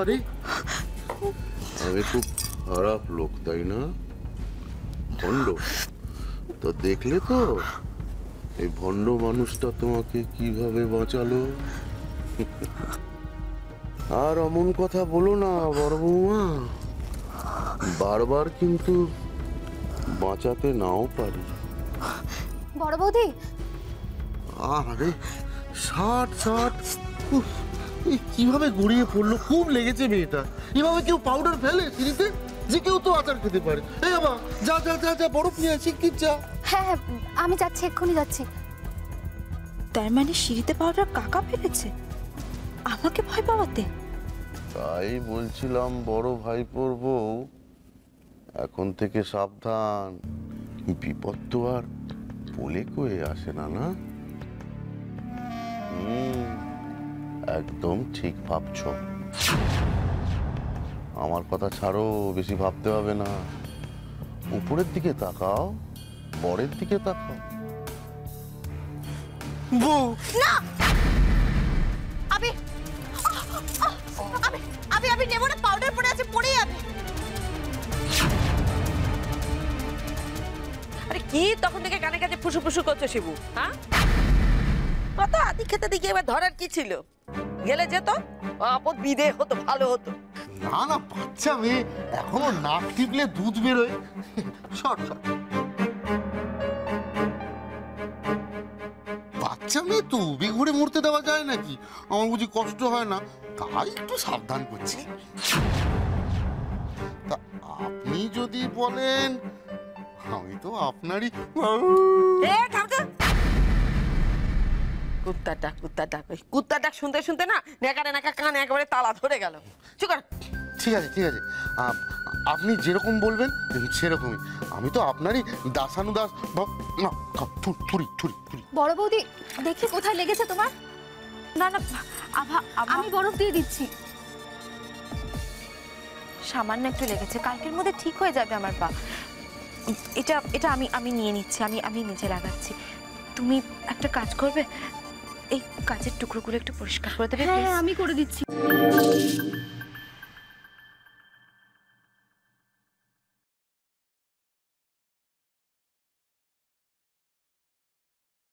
আরে আমি খুব খারাপ লোক, তাই না? ভণ্ড তো দেখলে তো এই ভণ্ড মানুষটা তোমাকে কিভাবে বাঁচালো। আর অমন কথা বলো না বড় বৌমা, বারবার কিন্তু বাঁচাতে নাও পারি। বড় বৌদি, আরে ষাট ষাট কিভাবে গড়িয়ে পড়লো, খুব লেগেছে মেয়েটা। এভাবে কেউ পাউডার ফেলে সিঁড়িতে? যে কেউ তো আচার খেতে পারে। এই বাবা, যা যা যা যা, বরফ নিয়ে আসি, কি যা। হ্যাঁ হ্যাঁ আমি যাচ্ছি, এক্ষুনি যাচ্ছি। তার মানে সিঁড়িতে পাউডার কাকা ফেলেছে আমাকে ভয় পাওয়াতে? তাই বলছিলাম বড় ভাইপোর বউ, এখন থেকে সাবধান। বিপদ তো আর বলে কয়ে আসে না, না? একদম ঠিক ভাবছ। আমার কথা ছাড়ো, বেশি ভাবতে হবে না। উপরের দিকে তাকাও, বরের দিকে তাকাও। বউ না, আমি আমি আমি আমি নেব না। পাউডার পড়ে আছে, পড়ে যাবে। আরে কি তখন থেকে কানে কাছে ফুসু ফুসু করছো শিবু? হ্যাঁ, কত আদি খেতে দিকে এবার ধরার কি ছিল? গেলে যেত, আপদ বিদে হতো, ভালো হতো। না না, বাচ্চা মেয়ে, এখনো নাক টিপলে দুধ বেরোয়। শর্ট শর্ট, বাচ্চা মেয়ে তো উবে ঘুরে মরতে দেওয়া যায় নাকি? আমার বুঝি কষ্ট হয় না, তাই একটু সাবধান করছি। তা আপনি যদি বলেন, আমি তো আপনারই। কুত্তার ডাক, কুত্তার ডাক, কুত্তার ডাক শুনতে শুনতে না নেকারে নাকা কানে একেবারে তালা ধরে গেল। চুপ কর। ঠিক আছে ঠিক আছে, আপনি যেরকম বলবেন সেরকমই। আমি তো আপনারই দাসানুদাস। বড় বৌদি, দেখি কোথায় লেগেছে তোমার। না না, আমি বরফ দিয়ে দিচ্ছি। সামান্য একটু লেগেছে, কালকের মধ্যে ঠিক হয়ে যাবে আমার পা। এটা এটা আমি আমি নিয়ে নিচ্ছি, আমি নিজে লাগাচ্ছি। তুমি একটা কাজ করবে, এই কাচের টুকরোগুলো একটু পরিষ্কার করে দেবে? হ্যাঁ আমি করে দিচ্ছি।